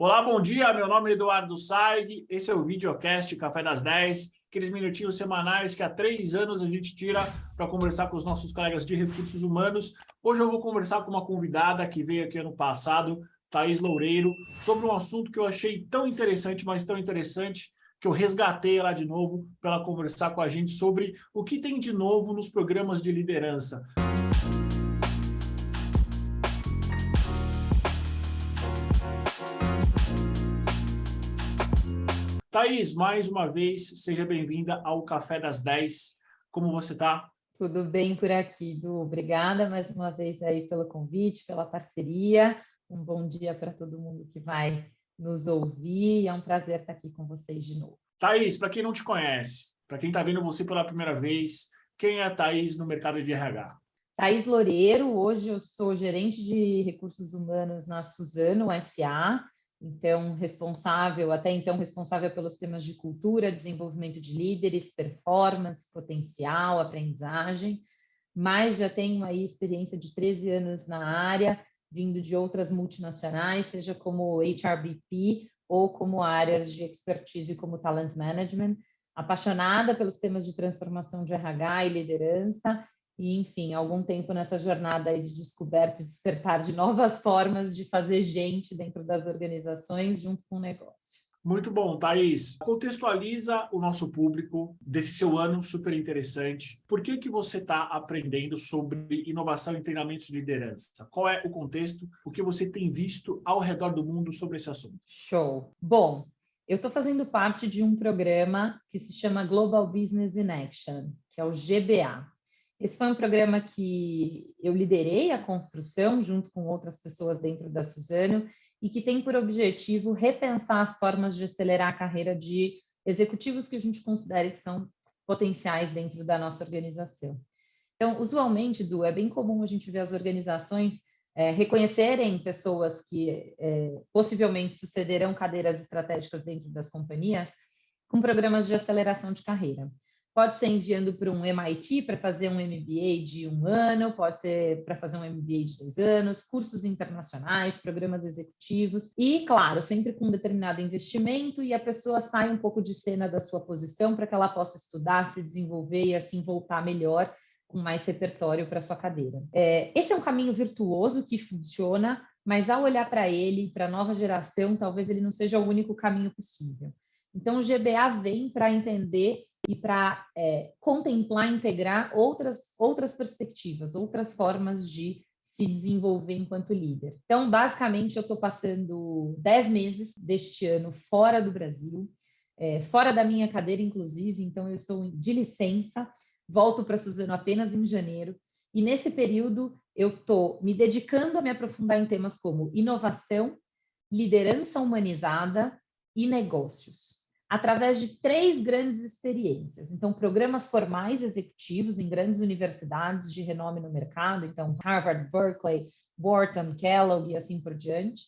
Olá, bom dia. Meu nome é Eduardo Saig. Esse é o videocast Café das 10, aqueles minutinhos semanais que há 3 anos a gente tira para conversar com os nossos colegas de recursos humanos. Hoje eu vou conversar com uma convidada que veio aqui ano passado, Thaís Loureiro, sobre um assunto que eu achei tão interessante, mas tão interessante, que eu resgatei ela de novo para ela conversar com a gente sobre o que tem de novo nos programas de liderança. Thaís, mais uma vez, seja bem-vinda ao Café das 10. Como você está? Tudo bem por aqui, Du. Obrigada mais uma vez aí pelo convite, pela parceria. Um bom dia para todo mundo que vai nos ouvir. É um prazer estar aqui com vocês de novo. Thaís, para quem não te conhece, para quem está vendo você pela primeira vez, quem é a Thaís no mercado de RH? Thaís Loureiro, hoje eu sou gerente de recursos humanos na Suzano S.A., então até então responsável pelos temas de cultura, desenvolvimento de líderes, performance, potencial, aprendizagem, mas já tenho aí experiência de 13 anos na área, vindo de outras multinacionais, seja como HRBP ou como áreas de expertise como talent management, apaixonada pelos temas de transformação de RH e liderança, e, enfim, algum tempo nessa jornada aí de descoberta e despertar de novas formas de fazer gente dentro das organizações junto com o negócio. Muito bom, Thaís. Contextualiza o nosso público desse seu ano super interessante. Por que você está aprendendo sobre inovação e treinamentos de liderança? Qual é o contexto? O que você tem visto ao redor do mundo sobre esse assunto? Show! Bom, eu estou fazendo parte de um programa que se chama Global Business in Action, que é o GBA. Esse foi um programa que eu liderei a construção junto com outras pessoas dentro da Suzano e que tem por objetivo repensar as formas de acelerar a carreira de executivos que a gente considere que são potenciais dentro da nossa organização. Então, usualmente, Du, é bem comum a gente ver as organizações reconhecerem pessoas que possivelmente sucederão cadeiras estratégicas dentro das companhias com programas de aceleração de carreira. Pode ser enviando para um MIT para fazer um MBA de 1 ano, pode ser para fazer um MBA de 2 anos, cursos internacionais, programas executivos e, claro, sempre com um determinado investimento e a pessoa sai um pouco de cena da sua posição para que ela possa estudar, se desenvolver e assim voltar melhor com mais repertório para a sua cadeira. Esse é um caminho virtuoso que funciona, mas ao olhar para ele, para a nova geração, talvez ele não seja o único caminho possível. Então, o GBA vem para entender e para contemplar, integrar outras perspectivas, outras formas de se desenvolver enquanto líder. Então, basicamente, eu estou passando 10 meses deste ano fora do Brasil, fora da minha cadeira, inclusive, então eu estou de licença, volto para a Suzano apenas em janeiro, e nesse período eu estou me dedicando a me aprofundar em temas como inovação, liderança humanizada e negócios, através de 3 grandes experiências. Então, programas formais executivos em grandes universidades de renome no mercado, então Harvard, Berkeley, Wharton, Kellogg e assim por diante.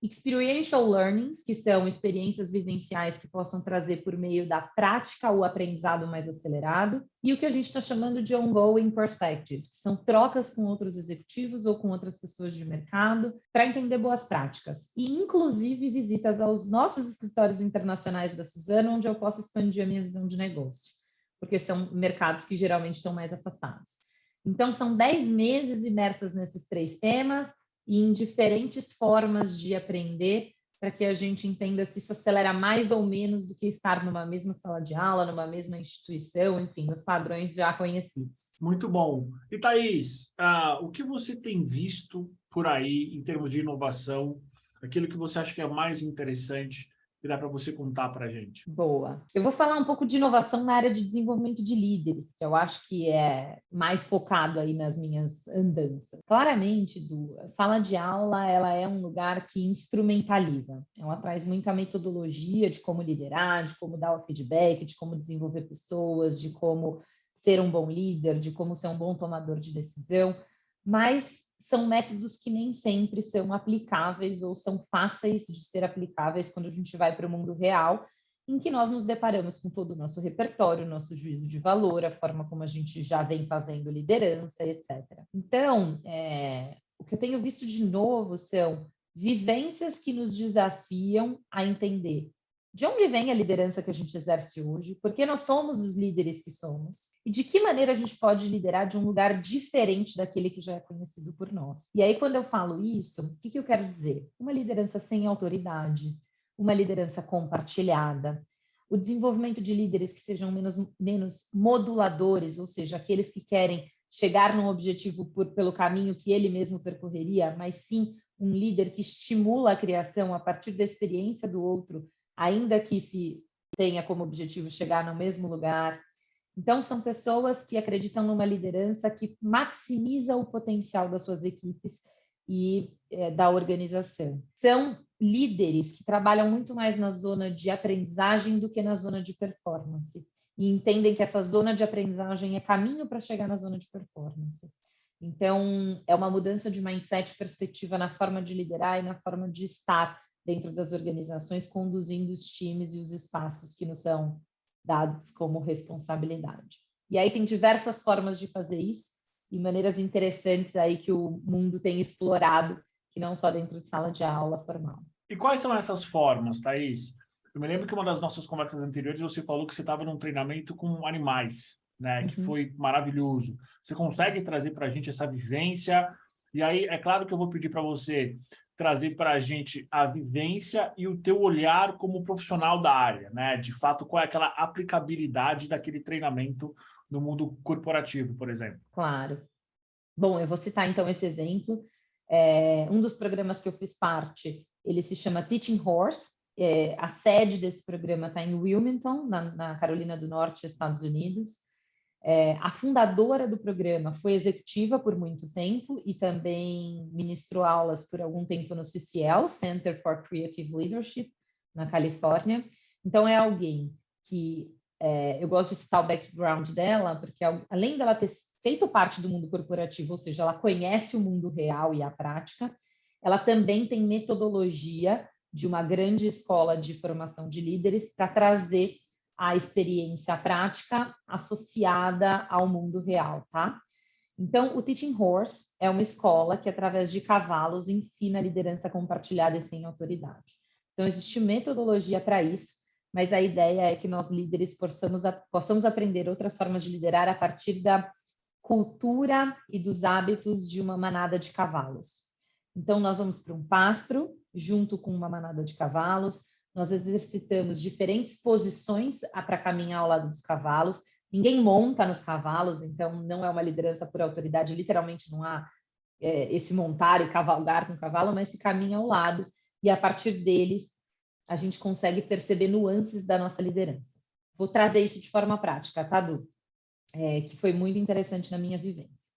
Experiential learnings, que são experiências vivenciais que possam trazer por meio da prática o aprendizado mais acelerado, e o que a gente está chamando de ongoing perspectives, que são trocas com outros executivos ou com outras pessoas de mercado para entender boas práticas, e inclusive visitas aos nossos escritórios internacionais da Suzano, onde eu posso expandir a minha visão de negócio, porque são mercados que geralmente estão mais afastados. Então, são 10 meses imersas nesses 3 temas, e em diferentes formas de aprender para que a gente entenda se isso acelera mais ou menos do que estar numa mesma sala de aula, numa mesma instituição, enfim, nos padrões já conhecidos. Muito bom. E Thaís, o que você tem visto por aí em termos de inovação, aquilo que você acha que é mais interessante que dá para você contar para a gente? Boa. Eu vou falar um pouco de inovação na área de desenvolvimento de líderes, que eu acho que é mais focado aí nas minhas andanças. Claramente, a sala de aula, ela é um lugar que instrumentaliza. Ela traz muita metodologia de como liderar, de como dar o feedback, de como desenvolver pessoas, de como ser um bom líder, de como ser um bom tomador de decisão, mas são métodos que nem sempre são aplicáveis ou são fáceis de ser aplicáveis quando a gente vai para o mundo real, em que nós nos deparamos com todo o nosso repertório, nosso juízo de valor, a forma como a gente já vem fazendo liderança, etc. Então, o que eu tenho visto de novo são vivências que nos desafiam a entender de onde vem a liderança que a gente exerce hoje, por que nós somos os líderes que somos e de que maneira a gente pode liderar de um lugar diferente daquele que já é conhecido por nós. E aí, quando eu falo isso, o que eu quero dizer? Uma liderança sem autoridade, uma liderança compartilhada, o desenvolvimento de líderes que sejam menos moduladores, ou seja, aqueles que querem chegar num objetivo pelo caminho que ele mesmo percorreria, mas sim um líder que estimula a criação a partir da experiência do outro, ainda que se tenha como objetivo chegar no mesmo lugar. Então, são pessoas que acreditam numa liderança que maximiza o potencial das suas equipes e da organização. São líderes que trabalham muito mais na zona de aprendizagem do que na zona de performance. E entendem que essa zona de aprendizagem é caminho para chegar na zona de performance. Então, é uma mudança de mindset e perspectiva na forma de liderar e na forma de estar dentro das organizações, conduzindo os times e os espaços que nos são dados como responsabilidade. E aí tem diversas formas de fazer isso e maneiras interessantes aí que o mundo tem explorado, que não só dentro de sala de aula formal. E quais são essas formas, Thaís? Eu me lembro que uma das nossas conversas anteriores você falou que você estava num treinamento com animais, né? Que foi maravilhoso. Você consegue trazer para a gente essa vivência? E aí, é claro que eu vou pedir para você trazer para a gente a vivência e o teu olhar como profissional da área, né? De fato, qual é aquela aplicabilidade daquele treinamento no mundo corporativo, por exemplo? Claro. Bom, eu vou citar então esse exemplo. Um dos programas que eu fiz parte, ele se chama Teaching Horse. A sede desse programa está em Wilmington, na Carolina do Norte, Estados Unidos. A fundadora do programa foi executiva por muito tempo e também ministrou aulas por algum tempo no CCL, Center for Creative Leadership, na Califórnia. Então, é alguém que eu gosto de citar o background dela, porque além dela ter feito parte do mundo corporativo, ou seja, ela conhece o mundo real e a prática, ela também tem metodologia de uma grande escola de formação de líderes para trazer a experiência prática associada ao mundo real, tá? Então, o Teaching Horse é uma escola que, através de cavalos, ensina liderança compartilhada e sem autoridade. Então, existe metodologia para isso, mas a ideia é que nós, líderes, possamos aprender outras formas de liderar a partir da cultura e dos hábitos de uma manada de cavalos. Então, nós vamos para um pastro, junto com uma manada de cavalos, nós exercitamos diferentes posições para caminhar ao lado dos cavalos. Ninguém monta nos cavalos, então não é uma liderança por autoridade, literalmente não há esse montar e cavalgar com o cavalo, mas se caminha ao lado e a partir deles a gente consegue perceber nuances da nossa liderança. Vou trazer isso de forma prática, tá, Du? Que foi muito interessante na minha vivência.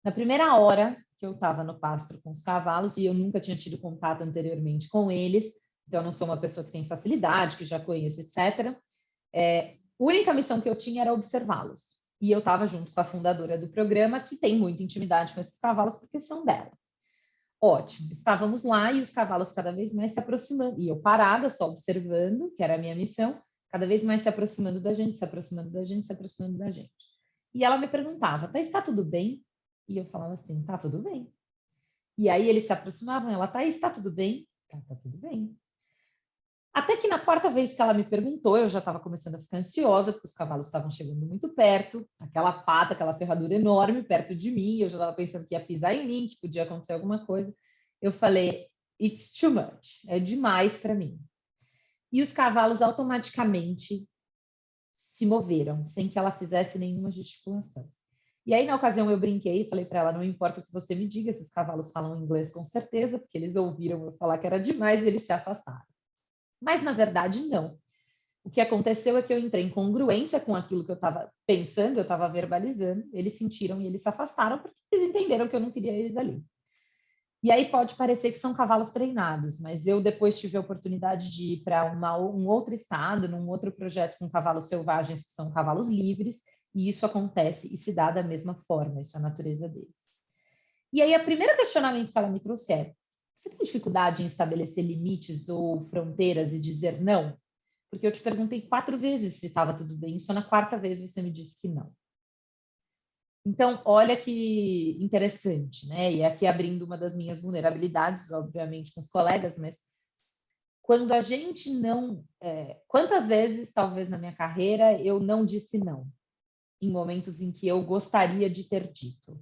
Na primeira hora que eu estava no pastro com os cavalos, e eu nunca tinha tido contato anteriormente com eles, então eu não sou uma pessoa que tem facilidade, que já conheço, etc. A única missão que eu tinha era observá-los. E eu estava junto com a fundadora do programa, que tem muita intimidade com esses cavalos, porque são dela. Ótimo, estávamos lá e os cavalos cada vez mais se aproximando. E eu parada, só observando, que era a minha missão, cada vez mais se aproximando da gente, se aproximando da gente, se aproximando da gente. E ela me perguntava, Thaís, está tudo bem? E eu falava assim, tá tudo bem. E aí eles se aproximavam, ela, Thaís, está tudo bem? Tá tudo bem. Até que na quarta vez que ela me perguntou, eu já estava começando a ficar ansiosa, porque os cavalos estavam chegando muito perto, aquela pata, aquela ferradura enorme perto de mim, eu já estava pensando que ia pisar em mim, que podia acontecer alguma coisa. Eu falei, it's too much, é demais para mim. E os cavalos automaticamente se moveram, sem que ela fizesse nenhuma gesticulação. E aí, na ocasião, eu brinquei e falei para ela, não importa o que você me diga, esses cavalos falam inglês com certeza, porque eles ouviram eu falar que era demais e eles se afastaram. Mas, na verdade, não. O que aconteceu é que eu entrei em congruência com aquilo que eu estava pensando, eu estava verbalizando, eles sentiram e eles se afastaram porque eles entenderam que eu não queria eles ali. E aí pode parecer que são cavalos treinados, mas eu depois tive a oportunidade de ir para um outro estado, num outro projeto com cavalos selvagens, que são cavalos livres, e isso acontece e se dá da mesma forma, isso é a natureza deles. E aí, o primeiro questionamento que ela me trouxe é, você tem dificuldade em estabelecer limites ou fronteiras e dizer não? Porque eu te perguntei 4 vezes se estava tudo bem, e só na 4ª vez você me disse que não. Então, olha que interessante, né? E aqui abrindo uma das minhas vulnerabilidades, obviamente, com os colegas, mas quando a gente não... quantas vezes, talvez na minha carreira, eu não disse não, em momentos em que eu gostaria de ter dito,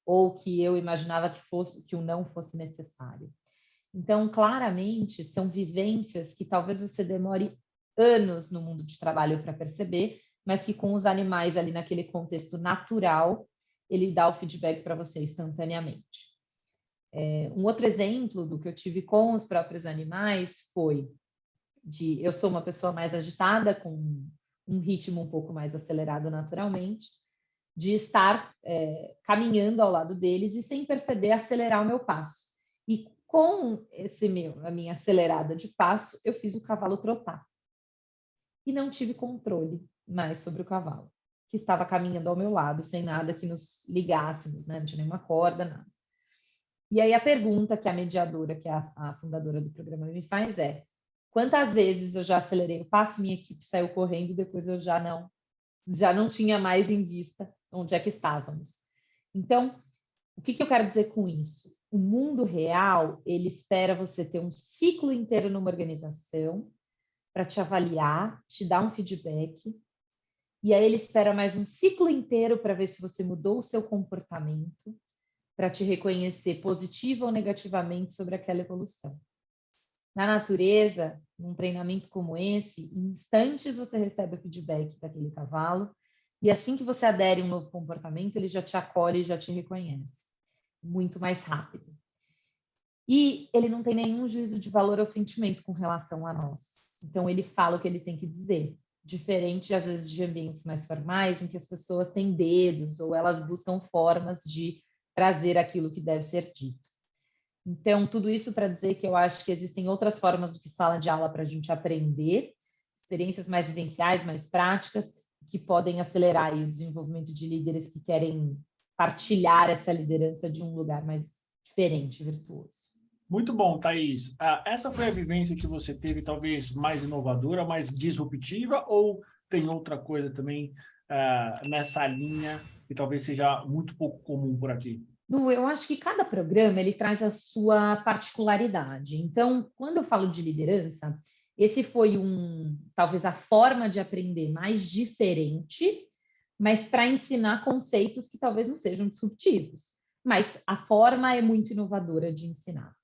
ou que eu imaginava que o não fosse necessário. Então, claramente, são vivências que talvez você demore anos no mundo de trabalho para perceber, mas que com os animais ali naquele contexto natural, ele dá o feedback para você instantaneamente. Um outro exemplo do que eu tive com os próprios animais foi eu sou uma pessoa mais agitada, com um ritmo um pouco mais acelerado naturalmente, de estar caminhando ao lado deles e sem perceber acelerar o meu passo. E com a minha acelerada de passo, eu fiz o cavalo trotar. E não tive controle mais sobre o cavalo, que estava caminhando ao meu lado, sem nada que nos ligássemos, né? Não tinha nenhuma corda, nada. E aí a pergunta que a mediadora, que é a fundadora do programa, me faz é: quantas vezes eu já acelerei o passo, minha equipe saiu correndo e depois eu já não tinha mais em vista onde é que estávamos. Então, o que eu quero dizer com isso? O mundo real, ele espera você ter um ciclo inteiro numa organização para te avaliar, te dar um feedback, e aí ele espera mais um ciclo inteiro para ver se você mudou o seu comportamento, para te reconhecer positiva ou negativamente sobre aquela evolução. Na natureza, num treinamento como esse, em instantes você recebe o feedback daquele cavalo, e assim que você adere a um novo comportamento, ele já te acolhe e já te reconhece. Muito mais rápido. E ele não tem nenhum juízo de valor ou sentimento com relação a nós. Então, ele fala o que ele tem que dizer. Diferente, às vezes, de ambientes mais formais, em que as pessoas têm dedos ou elas buscam formas de trazer aquilo que deve ser dito. Então, tudo isso para dizer que eu acho que existem outras formas do que sala de aula para a gente aprender, experiências mais vivenciais, mais práticas, que podem acelerar aí o desenvolvimento de líderes que querem partilhar essa liderança de um lugar mais diferente, virtuoso. Muito bom, Thaís. Essa foi a vivência que você teve, talvez mais inovadora, mais disruptiva, ou tem outra coisa também nessa linha que talvez seja muito pouco comum por aqui? Du, eu acho que cada programa ele traz a sua particularidade. Então, quando eu falo de liderança, esse foi talvez a forma de aprender mais diferente, mas para ensinar conceitos que talvez não sejam disruptivos. Mas a forma é muito inovadora de ensinar.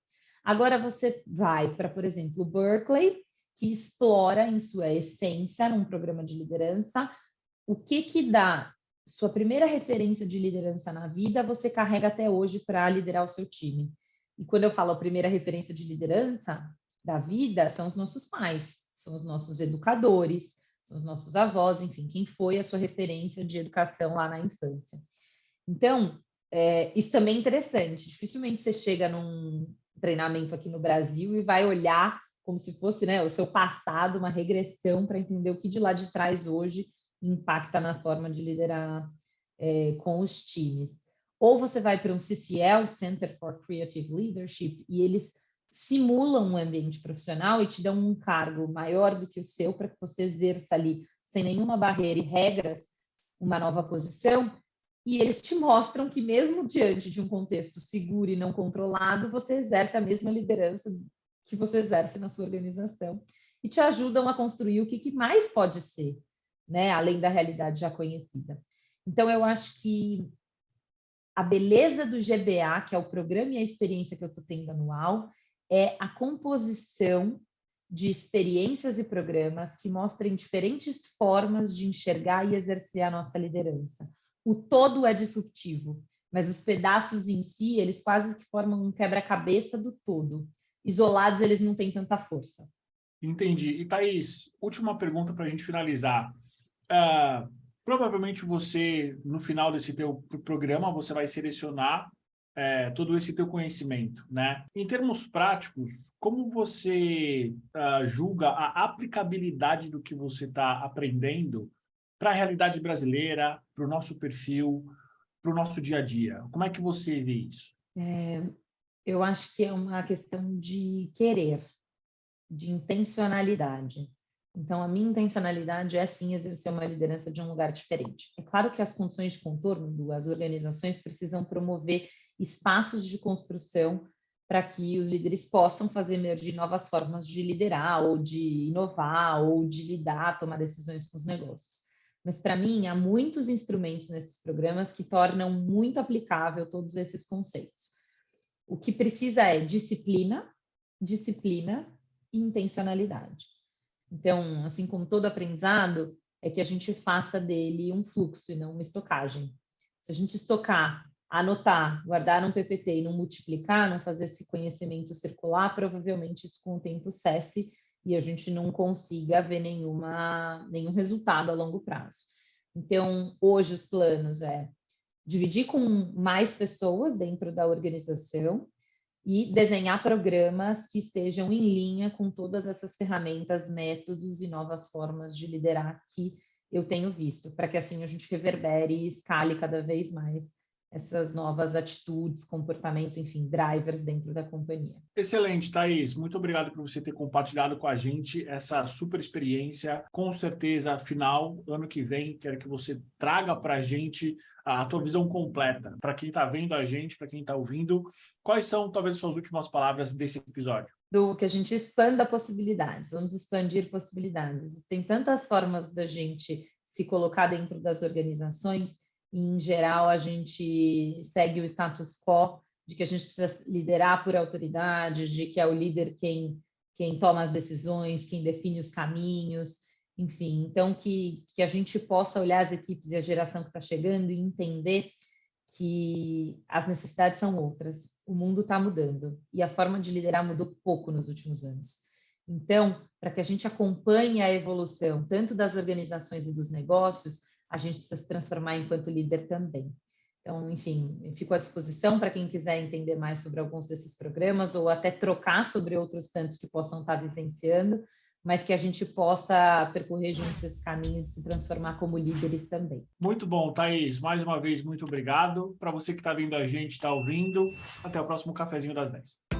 Agora você vai para, por exemplo, Berkeley, que explora em sua essência, num programa de liderança, o que dá sua primeira referência de liderança na vida, você carrega até hoje para liderar o seu time. E quando eu falo a primeira referência de liderança da vida, são os nossos pais, são os nossos educadores, são os nossos avós, enfim, quem foi a sua referência de educação lá na infância. Então, isso também é interessante. Dificilmente você chega num treinamento aqui no Brasil e vai olhar como se fosse, né, o seu passado, uma regressão para entender o que de lá de trás hoje impacta na forma de liderar com os times. Ou você vai para um CCL, Center for Creative Leadership, e eles simulam um ambiente profissional e te dão um cargo maior do que o seu para que você exerça ali, sem nenhuma barreira e regras, uma nova posição, e eles te mostram que mesmo diante de um contexto seguro e não controlado, você exerce a mesma liderança que você exerce na sua organização e te ajudam a construir o que mais pode ser, né, além da realidade já conhecida. Então, eu acho que a beleza do GBA, que é o programa e a experiência que eu estou tendo anual, é a composição de experiências e programas que mostrem diferentes formas de enxergar e exercer a nossa liderança. O todo é disruptivo, mas os pedaços em si, eles quase que formam um quebra-cabeça do todo. Isolados, eles não têm tanta força. Entendi. E, Thaís, última pergunta para a gente finalizar. Provavelmente você, no final desse teu programa, você vai selecionar todo esse teu conhecimento, né? Em termos práticos, como você julga a aplicabilidade do que você está aprendendo para a realidade brasileira, para o nosso perfil, para o nosso dia a dia? Como é que você vê isso? Eu acho que é uma questão de querer, de intencionalidade. Então, a minha intencionalidade é, sim, exercer uma liderança de um lugar diferente. É claro que as condições de contorno das organizações precisam promover espaços de construção para que os líderes possam fazer emergir novas formas de liderar, ou de inovar, ou de lidar, tomar decisões com os negócios. Mas, para mim, há muitos instrumentos nesses programas que tornam muito aplicável todos esses conceitos. O que precisa é disciplina e intencionalidade. Então, assim como todo aprendizado, é que a gente faça dele um fluxo e não uma estocagem. Se a gente estocar, anotar, guardar um PPT e não multiplicar, não fazer esse conhecimento circular, provavelmente isso com o tempo cesse e a gente não consiga ver nenhum resultado a longo prazo. Então, hoje os planos é dividir com mais pessoas dentro da organização e desenhar programas que estejam em linha com todas essas ferramentas, métodos e novas formas de liderar que eu tenho visto, para que assim a gente reverbere e escale cada vez mais essas novas atitudes, comportamentos, enfim, drivers dentro da companhia. Excelente, Thaís. Muito obrigado por você ter compartilhado com a gente essa super experiência. Com certeza, final, ano que vem, quero que você traga para a gente a tua visão completa. Para quem está vendo a gente, para quem está ouvindo, quais são, talvez, suas últimas palavras desse episódio? Do que a gente expanda possibilidades, vamos expandir possibilidades. Existem tantas formas da gente se colocar dentro das organizações, e, em geral, a gente segue o status quo de que a gente precisa liderar por autoridade, de que é o líder quem toma as decisões, quem define os caminhos, enfim. Então, que a gente possa olhar as equipes e a geração que está chegando e entender que as necessidades são outras, o mundo está mudando e a forma de liderar mudou pouco nos últimos anos. Então, para que a gente acompanhe a evolução tanto das organizações e dos negócios, a gente precisa se transformar enquanto líder também. Então, enfim, eu fico à disposição para quem quiser entender mais sobre alguns desses programas ou até trocar sobre outros tantos que possam estar vivenciando, mas que a gente possa percorrer juntos esse caminho de se transformar como líderes também. Muito bom, Thaís. Mais uma vez, muito obrigado. Para você que está vendo a gente, está ouvindo, até o próximo Cafezinho das 10.